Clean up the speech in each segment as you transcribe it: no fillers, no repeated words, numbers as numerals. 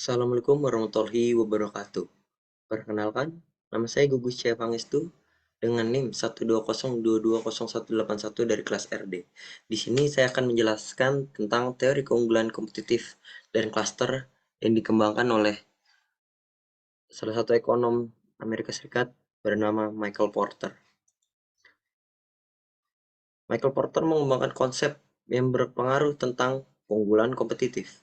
Assalamualaikum warahmatullahi wabarakatuh. Perkenalkan, nama saya Gugus Cia Pangestu dengan NIM 120220181 dari kelas RD. Di sini saya akan menjelaskan tentang teori keunggulan kompetitif dan klaster yang dikembangkan oleh salah satu ekonom Amerika Serikat bernama Michael Porter. Michael Porter mengembangkan konsep yang berpengaruh tentang keunggulan kompetitif.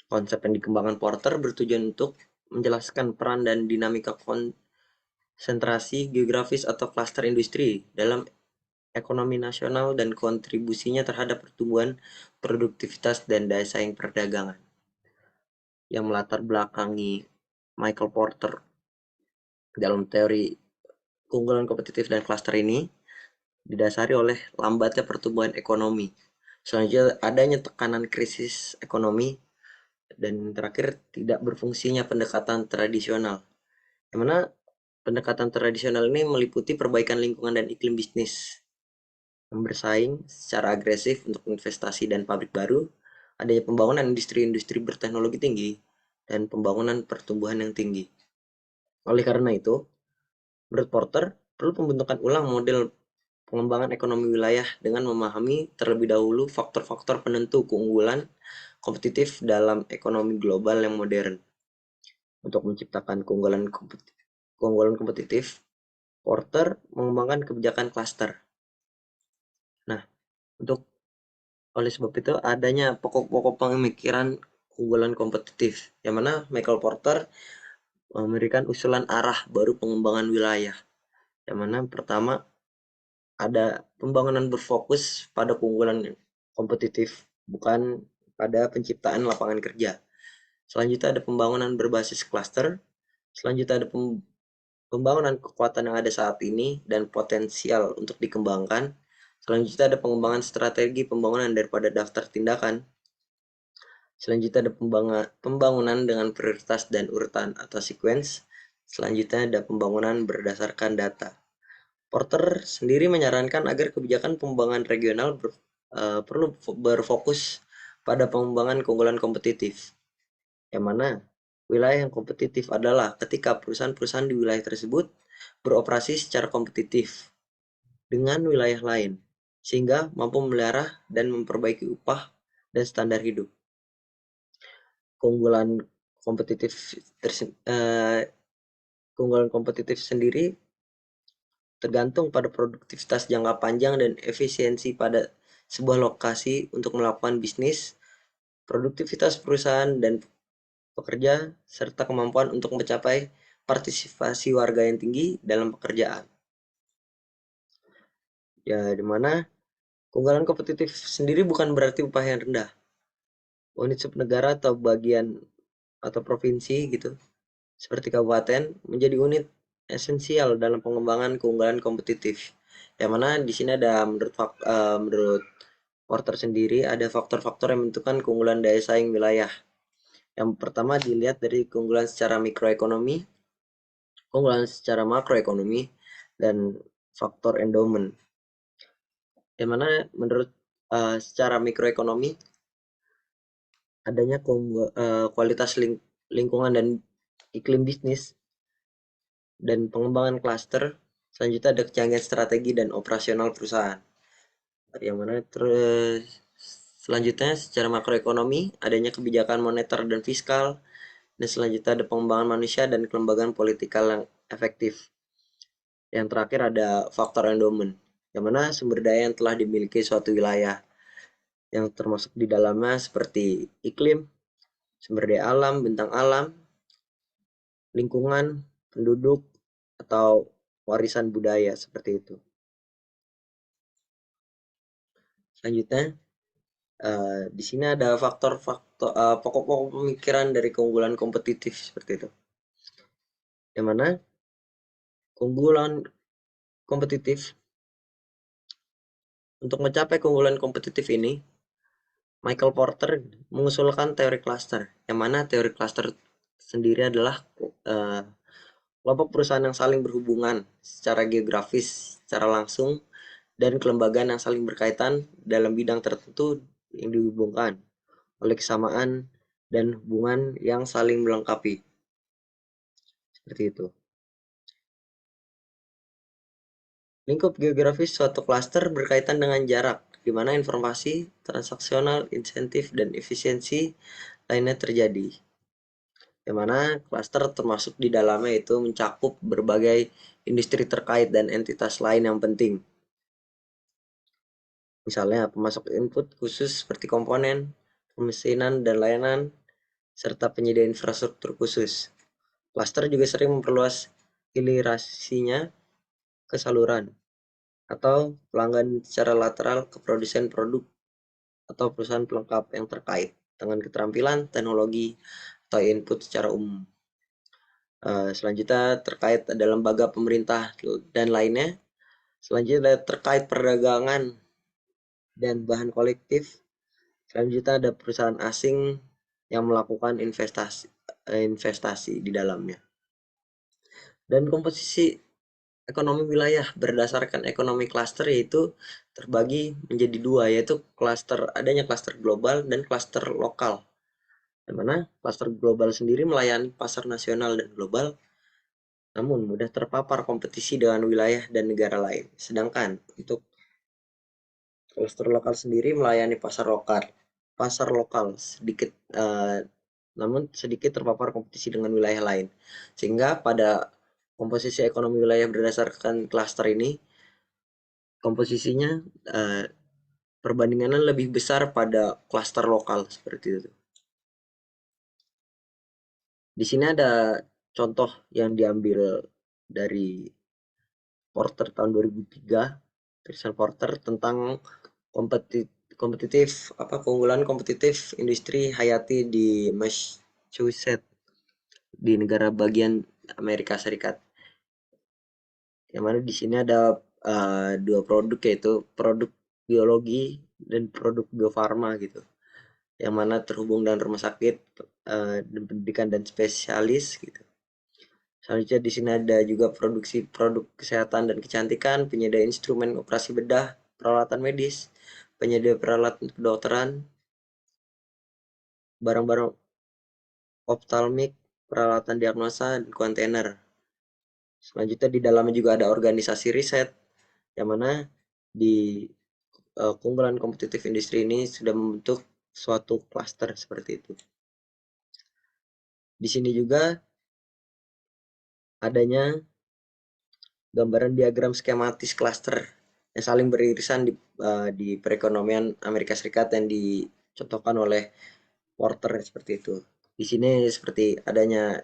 Konsep yang dikembangkan Porter bertujuan untuk menjelaskan peran dan dinamika sentrasi geografis atau klaster industri dalam ekonomi nasional dan kontribusinya terhadap pertumbuhan produktivitas dan daya saing perdagangan. Yang melatar belakangi Michael Porter dalam teori keunggulan kompetitif dan klaster ini didasari oleh lambatnya pertumbuhan ekonomi. Selanjutnya adanya tekanan krisis ekonomi dan terakhir tidak berfungsinya pendekatan tradisional. Yang mana pendekatan tradisional ini meliputi perbaikan lingkungan dan iklim bisnis yang bersaing secara agresif untuk investasi dan pabrik baru, adanya pembangunan industri-industri berteknologi tinggi, dan pembangunan pertumbuhan yang tinggi. Oleh karena itu, menurut Porter, perlu pembentukan ulang model pengembangan ekonomi wilayah dengan memahami terlebih dahulu faktor-faktor penentu keunggulan kompetitif dalam ekonomi global yang modern. Untuk menciptakan keunggulan kompetitif, Porter mengembangkan kebijakan klaster. Nah, untuk oleh sebab itu adanya pokok-pokok pemikiran keunggulan kompetitif, yang mana Michael Porter memberikan usulan arah baru pengembangan wilayah. Yang mana pertama ada pembangunan berfokus pada keunggulan kompetitif, bukan pada penciptaan lapangan kerja. Selanjutnya ada pembangunan berbasis klaster. Selanjutnya ada pembangunan kekuatan yang ada saat ini dan potensial untuk dikembangkan. Selanjutnya ada pengembangan strategi pembangunan daripada daftar tindakan. Selanjutnya ada pembangunan dengan prioritas dan urutan atau sequence. Selanjutnya ada pembangunan berdasarkan data. Porter sendiri menyarankan agar kebijakan pembangunan regional perlu berfokus pada pengembangan keunggulan kompetitif. Yang mana wilayah yang kompetitif adalah ketika perusahaan-perusahaan di wilayah tersebut beroperasi secara kompetitif dengan wilayah lain, sehingga mampu memelihara dan memperbaiki upah dan standar hidup. Keunggulan kompetitif keunggulan kompetitif sendiri tergantung pada produktivitas jangka panjang dan efisiensi pada sebuah lokasi untuk melakukan bisnis, produktivitas perusahaan dan pekerja, serta kemampuan untuk mencapai partisipasi warga yang tinggi dalam pekerjaan. Ya, dimana keunggulan kompetitif sendiri bukan berarti upah yang rendah. Unit subnegara atau bagian atau provinsi gitu, seperti kabupaten, menjadi unit esensial dalam pengembangan keunggulan kompetitif. Yang mana di sini ada menurut Porter sendiri ada faktor-faktor yang menentukan keunggulan daya saing wilayah. Yang pertama dilihat dari keunggulan secara mikroekonomi, keunggulan secara makroekonomi, dan faktor endowment. Yang mana menurut secara mikroekonomi adanya kualitas lingkungan dan iklim bisnis dan pengembangan klaster. Selanjutnya ada kecanggihan strategi dan operasional perusahaan. Yang mana terus selanjutnya secara makroekonomi adanya kebijakan moneter dan fiskal, dan selanjutnya ada pengembangan manusia dan kelembagaan politikal yang efektif. Yang terakhir ada faktor endowment, yang mana sumber daya yang telah dimiliki suatu wilayah, yang termasuk di dalamnya seperti iklim, sumber daya alam, bentang alam, lingkungan, penduduk, atau warisan budaya seperti itu. Selanjutnya, di sini ada faktor-faktor pokok-pokok pemikiran dari keunggulan kompetitif seperti itu. Yang mana keunggulan kompetitif, untuk mencapai keunggulan kompetitif ini, Michael Porter mengusulkan teori klaster, yang mana teori klaster sendiri adalah kelompok perusahaan yang saling berhubungan secara geografis, secara langsung, dan kelembagaan yang saling berkaitan dalam bidang tertentu yang dihubungkan oleh kesamaan dan hubungan yang saling melengkapi. Seperti itu. Lingkup geografis suatu klaster berkaitan dengan jarak, di mana informasi, transaksional, insentif, dan efisiensi lainnya terjadi. Yang mana klaster termasuk di dalamnya itu mencakup berbagai industri terkait dan entitas lain yang penting. Misalnya pemasok input khusus seperti komponen, pemesinan dan layanan, serta penyedia infrastruktur khusus. Klaster juga sering memperluas hilirisasinya ke saluran atau pelanggan secara lateral ke produsen produk atau perusahaan pelengkap yang terkait dengan keterampilan, teknologi, atau input secara umum. Selanjutnya terkait ada lembaga pemerintah dan lainnya. Selanjutnya terkait perdagangan dan bahan kolektif. Selanjutnya ada perusahaan asing yang melakukan investasi di dalamnya. Dan komposisi ekonomi wilayah berdasarkan ekonomi klaster yaitu terbagi menjadi dua, yaitu adanya klaster global dan klaster lokal. Di mana klaster global sendiri melayani pasar nasional dan global, namun mudah terpapar kompetisi dengan wilayah dan negara lain. Sedangkan untuk klaster lokal sendiri melayani pasar lokal sedikit, namun sedikit terpapar kompetisi dengan wilayah lain. Sehingga pada komposisi ekonomi wilayah berdasarkan klaster ini, komposisinya perbandingannya lebih besar pada klaster lokal seperti itu. Di sini ada contoh yang diambil dari Porter tahun 2003, tulisan Porter tentang keunggulan kompetitif industri hayati di Massachusetts, di negara bagian Amerika Serikat. Yang mana di sini ada dua produk, yaitu produk biologi dan produk biofarma gitu. Yang mana terhubung dengan rumah sakit dan pendidikan dan spesialis gitu. Selanjutnya di sini ada juga produksi produk kesehatan dan kecantikan, penyedia instrumen operasi bedah, peralatan medis, penyedia peralatan kedokteran, barang-barang optalmik, peralatan diagnosa, dan kontainer. Selanjutnya di dalamnya juga ada organisasi riset, yang mana di keunggulan kompetitif industri ini sudah membentuk suatu klaster seperti itu. Di sini juga adanya gambaran diagram skematis klaster yang saling beririsan di perekonomian Amerika Serikat yang dicontohkan oleh Porter seperti itu. Di sini seperti adanya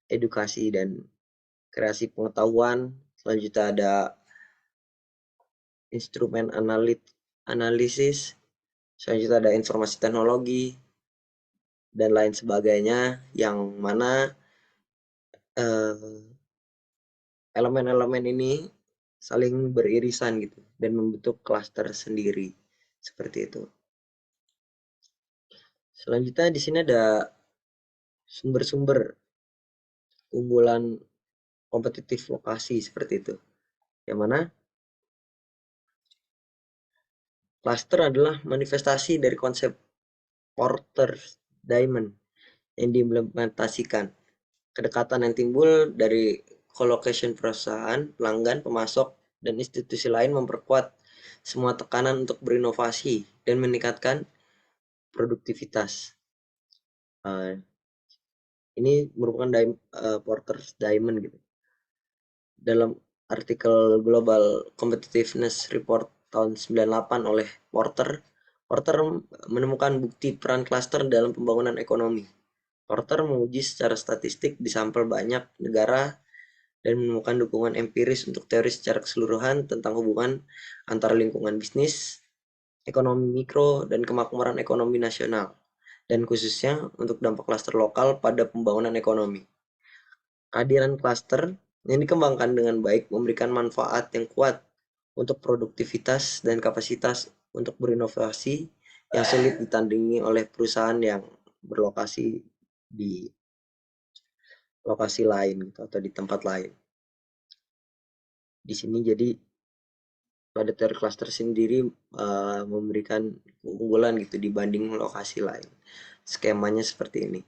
edukasi dan kreasi pengetahuan, selanjutnya ada instrumen analisis, selanjutnya ada informasi teknologi, dan lain sebagainya, yang mana elemen-elemen ini saling beririsan gitu dan membentuk klaster sendiri seperti itu. Selanjutnya di sini ada sumber-sumber unggulan kompetitif lokasi seperti itu. Yang mana klaster adalah manifestasi dari konsep Porter's Diamond yang diimplementasikan. Kedekatan yang timbul dari colocation perusahaan, pelanggan, pemasok, dan institusi lain memperkuat semua tekanan untuk berinovasi dan meningkatkan produktivitas. Ini merupakan Porter's Diamond gitu. Dalam artikel Global Competitiveness Report tahun 98 oleh Porter, Porter menemukan bukti peran klaster dalam pembangunan ekonomi. Porter menguji secara statistik di sampel banyak negara dan menemukan dukungan empiris untuk teori secara keseluruhan tentang hubungan antara lingkungan bisnis, ekonomi mikro, dan kemakmuran ekonomi nasional, dan khususnya untuk dampak klaster lokal pada pembangunan ekonomi. Kehadiran klaster yang dikembangkan dengan baik memberikan manfaat yang kuat untuk produktivitas dan kapasitas untuk berinovasi yang sulit ditandingi oleh perusahaan yang berlokasi di lokasi lain gitu, atau di tempat lain. Di sini jadi pada teori klaster sendiri memberikan keunggulan gitu dibanding lokasi lain. Skemanya seperti ini.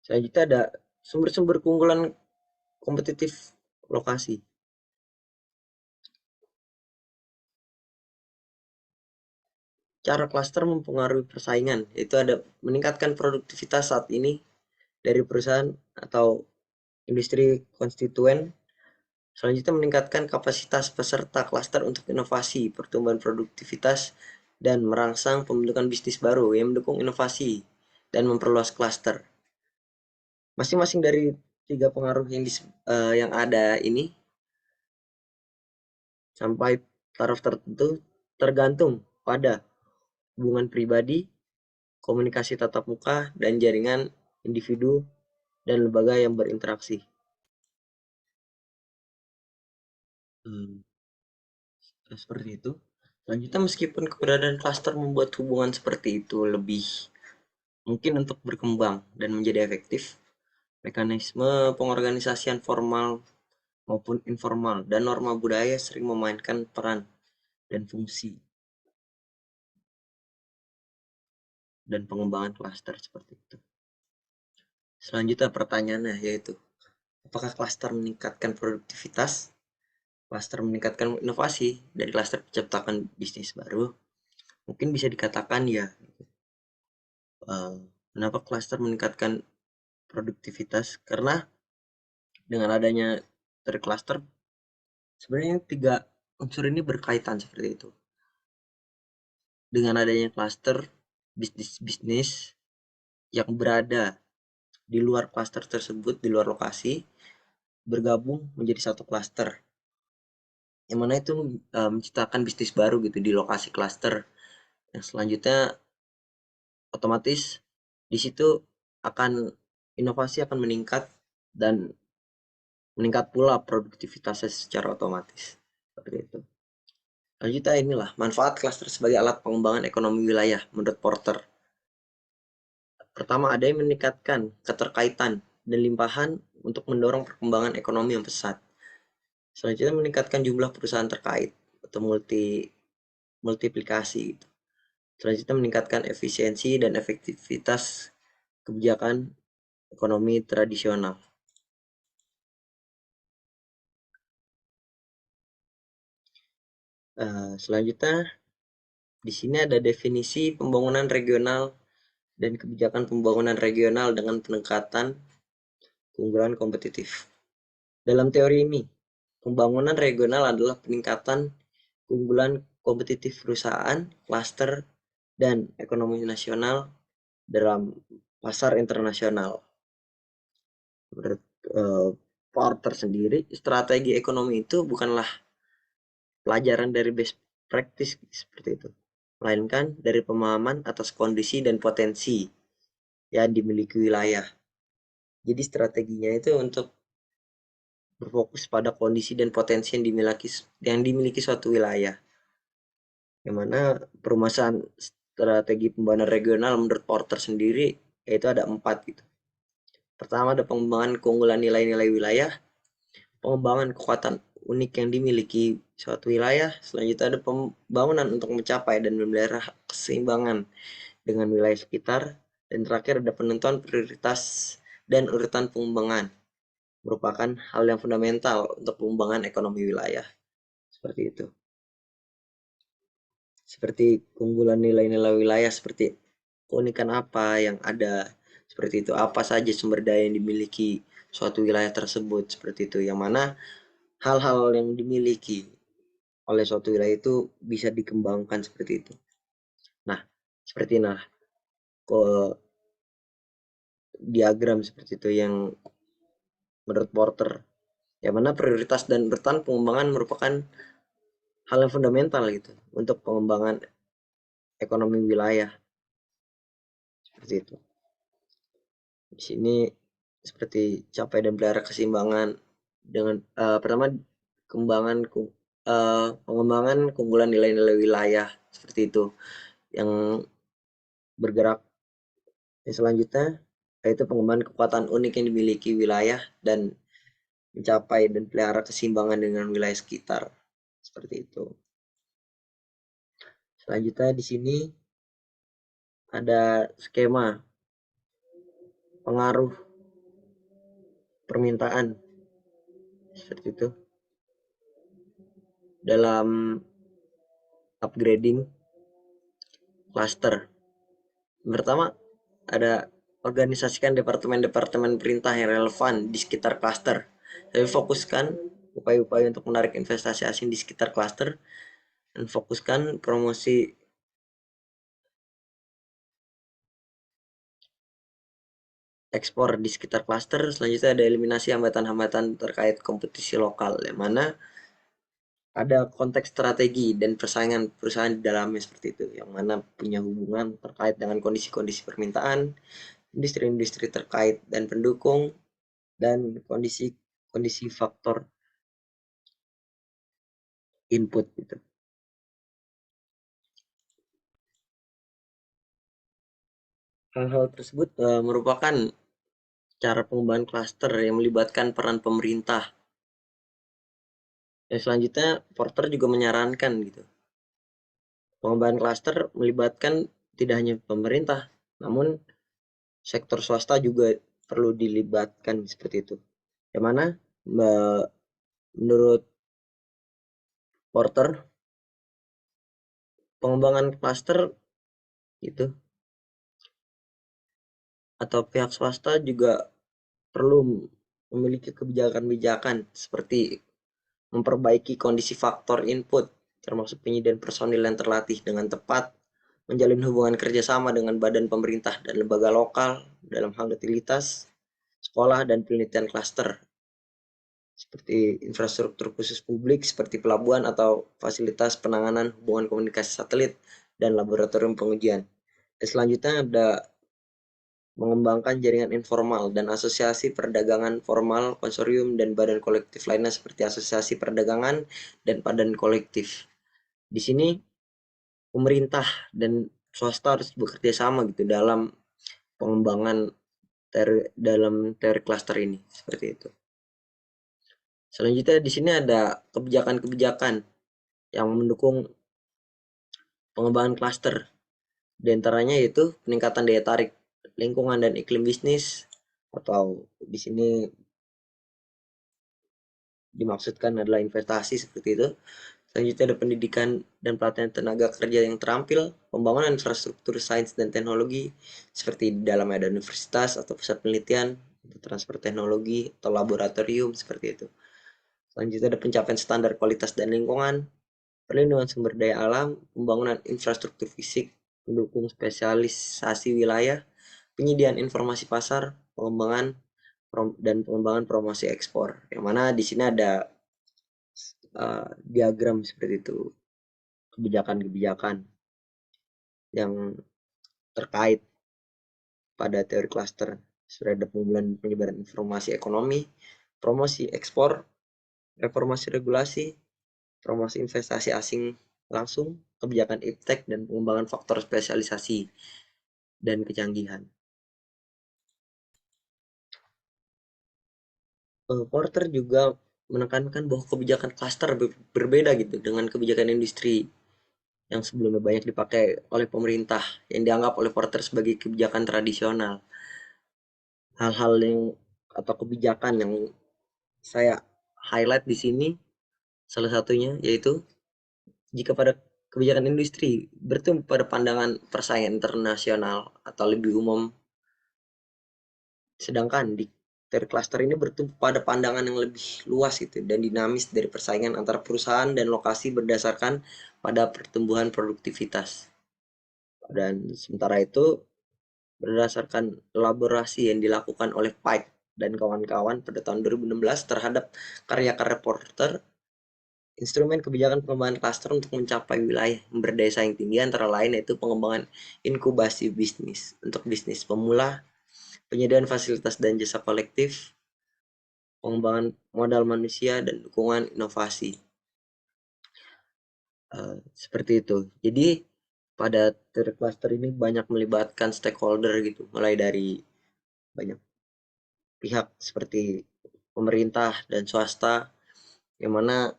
Selanjutnya ada sumber-sumber keunggulan kompetitif lokasi. Cara klaster mempengaruhi persaingan, yaitu ada meningkatkan produktivitas saat ini dari perusahaan atau industri konstituen. Selanjutnya meningkatkan kapasitas peserta klaster untuk inovasi, pertumbuhan produktivitas, dan merangsang pembentukan bisnis baru yang mendukung inovasi dan memperluas klaster. Masing-masing dari tiga pengaruh yang ada ini sampai taraf tertentu tergantung pada hubungan pribadi, komunikasi tatap muka, dan jaringan individu dan lembaga yang berinteraksi. Hmm, seperti itu. Selanjutnya, meskipun keberadaan klaster membuat hubungan seperti itu lebih mungkin untuk berkembang dan menjadi efektif, mekanisme pengorganisasian formal maupun informal dan norma budaya sering memainkan peran dan fungsi dan pengembangan klaster seperti itu. Selanjutnya pertanyaannya yaitu, apakah klaster meningkatkan produktivitas, klaster meningkatkan inovasi, dari klaster menciptakan bisnis baru? Mungkin bisa dikatakan ya. Kenapa klaster meningkatkan produktivitas? Karena dengan adanya tercluster, sebenarnya tiga unsur ini berkaitan seperti itu. Dengan adanya klaster, bisnis-bisnis yang berada di luar klaster tersebut, di luar lokasi, bergabung menjadi satu klaster. Yang mana itu menciptakan bisnis baru gitu di lokasi klaster. Yang selanjutnya otomatis di situ akan inovasi akan meningkat dan meningkat pula produktivitasnya secara otomatis. Seperti itu. Selanjutnya inilah manfaat klaster sebagai alat pengembangan ekonomi wilayah menurut Porter. Pertama, ada yang meningkatkan keterkaitan dan limpahan untuk mendorong perkembangan ekonomi yang pesat. Selanjutnya meningkatkan jumlah perusahaan terkait atau multiplikasi. Selanjutnya meningkatkan efisiensi dan efektivitas kebijakan ekonomi tradisional. Selanjutnya di sini ada definisi pembangunan regional dan kebijakan pembangunan regional dengan pendekatan keunggulan kompetitif. Dalam teori ini, pembangunan regional adalah peningkatan keunggulan kompetitif perusahaan, klaster, dan ekonomi nasional dalam pasar internasional. Menurut Porter sendiri, strategi ekonomi itu bukanlah pelajaran dari best practice seperti itu, melainkan dari pemahaman atas kondisi dan potensi yang dimiliki wilayah. Jadi strateginya itu untuk berfokus pada kondisi dan potensi yang dimiliki suatu wilayah. Yang mana permasalahan strategi pembangunan regional menurut Porter sendiri yaitu ada 4 gitu. Pertama ada pengembangan keunggulan nilai-nilai wilayah, pengembangan kekuatan unik yang dimiliki suatu wilayah. Selanjutnya ada pembangunan untuk mencapai dan memelihara keseimbangan dengan wilayah sekitar. Dan terakhir ada penentuan prioritas dan urutan pengembangan, merupakan hal yang fundamental untuk pengembangan ekonomi wilayah. Seperti itu. Seperti keunggulan nilai-nilai wilayah, seperti keunikan apa yang ada, seperti itu, apa saja sumber daya yang dimiliki suatu wilayah tersebut, seperti itu, yang mana hal-hal yang dimiliki oleh suatu wilayah itu bisa dikembangkan seperti itu. Nah, seperti diagram seperti itu yang menurut Porter, yang mana prioritas dan urutan pengembangan merupakan hal yang fundamental gitu untuk pengembangan ekonomi wilayah, seperti itu. Di sini seperti capai dan pelihara keseimbangan dengan pertama pengembangan keunggulan nilai-nilai wilayah seperti itu yang bergerak. Yang selanjutnya yaitu pengembangan kekuatan unik yang dimiliki wilayah dan mencapai dan pelihara keseimbangan dengan wilayah sekitar. Seperti itu. Selanjutnya di sini ada skema pengaruh permintaan seperti itu dalam upgrading cluster. Pertama, ada organisasikan departemen-departemen perintah yang relevan di sekitar cluster. Jadi fokuskan upaya-upaya untuk menarik investasi asing di sekitar cluster dan fokuskan promosi ekspor di sekitar cluster. Selanjutnya ada eliminasi hambatan-hambatan terkait kompetisi lokal, yang mana ada konteks strategi dan persaingan perusahaan di dalamnya seperti itu, yang mana punya hubungan terkait dengan kondisi-kondisi permintaan, industri-industri terkait dan pendukung, dan kondisi faktor input gitu. Hal-hal tersebut merupakan cara pengembangan klaster yang melibatkan peran pemerintah. Dan selanjutnya, Porter juga menyarankan gitu, pengembangan klaster melibatkan tidak hanya pemerintah, namun sektor swasta juga perlu dilibatkan seperti itu. Yang mana menurut Porter, pengembangan klaster itu atau pihak swasta juga perlu memiliki kebijakan-kebijakan seperti memperbaiki kondisi faktor input, termasuk penyediaan personil yang terlatih dengan tepat, menjalin hubungan kerjasama dengan badan pemerintah dan lembaga lokal dalam hal utilitas, sekolah, dan penelitian klaster, seperti infrastruktur khusus publik seperti pelabuhan atau fasilitas penanganan hubungan komunikasi satelit dan laboratorium pengujian. Dan selanjutnya ada mengembangkan jaringan informal dan asosiasi perdagangan formal, konsorsium, dan badan kolektif lainnya seperti asosiasi perdagangan dan badan kolektif. Di sini pemerintah dan swasta harus bekerja sama gitu dalam pengembangan dalam teori klaster ini seperti itu. Selanjutnya di sini ada kebijakan-kebijakan yang mendukung pengembangan klaster. Di antaranya yaitu peningkatan daya tarik lingkungan dan iklim bisnis, atau di sini dimaksudkan adalah investasi seperti itu. Selanjutnya ada pendidikan dan pelatihan tenaga kerja yang terampil, pembangunan infrastruktur sains dan teknologi seperti di dalamnya ada universitas atau pusat penelitian, transfer teknologi atau laboratorium seperti itu. Selanjutnya ada pencapaian standar kualitas dan lingkungan, perlindungan sumber daya alam, pembangunan infrastruktur fisik, pendukung spesialisasi wilayah, penyediaan informasi pasar, pengembangan dan pengembangan promosi ekspor. Yang mana di sini ada diagram seperti itu, kebijakan-kebijakan yang terkait pada teori cluster. Sudah ada pengumpulan penyebaran informasi ekonomi, promosi ekspor, reformasi regulasi, promosi investasi asing langsung, kebijakan iptek, dan pengembangan faktor spesialisasi dan kecanggihan. Porter juga menekankan bahwa kebijakan cluster berbeda gitu dengan kebijakan industri yang sebelumnya banyak dipakai oleh pemerintah yang dianggap oleh Porter sebagai kebijakan tradisional. Hal-hal yang atau kebijakan yang saya highlight di sini salah satunya yaitu jika pada kebijakan industri bertumpu pada pandangan persaingan internasional atau lebih umum, sedangkan di teori cluster ini bertumpu pada pandangan yang lebih luas gitu dan dinamis dari persaingan antara perusahaan dan lokasi berdasarkan pada pertumbuhan produktivitas. Dan sementara itu, berdasarkan elaborasi yang dilakukan oleh Pike dan kawan-kawan pada tahun 2016 terhadap karya-karya Porter, instrumen kebijakan pengembangan klaster untuk mencapai wilayah berdaya saing tinggi antara lain yaitu pengembangan inkubasi bisnis untuk bisnis pemula, penyediaan fasilitas dan jasa kolektif, pengembangan modal manusia, dan dukungan inovasi. Seperti itu. Jadi pada teori cluster ini banyak melibatkan stakeholder gitu, mulai dari banyak pihak seperti pemerintah dan swasta, yang mana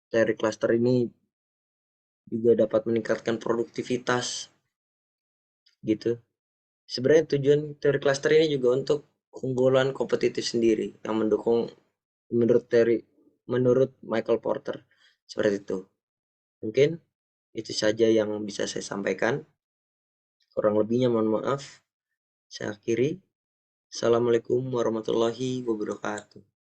teori cluster ini juga dapat meningkatkan produktivitas gitu. Sebenarnya tujuan teori cluster ini juga untuk keunggulan kompetitif sendiri yang mendukung menurut Michael Porter. Seperti itu. Mungkin itu saja yang bisa saya sampaikan. Kurang lebihnya mohon maaf. Saya akhiri. Assalamualaikum warahmatullahi wabarakatuh.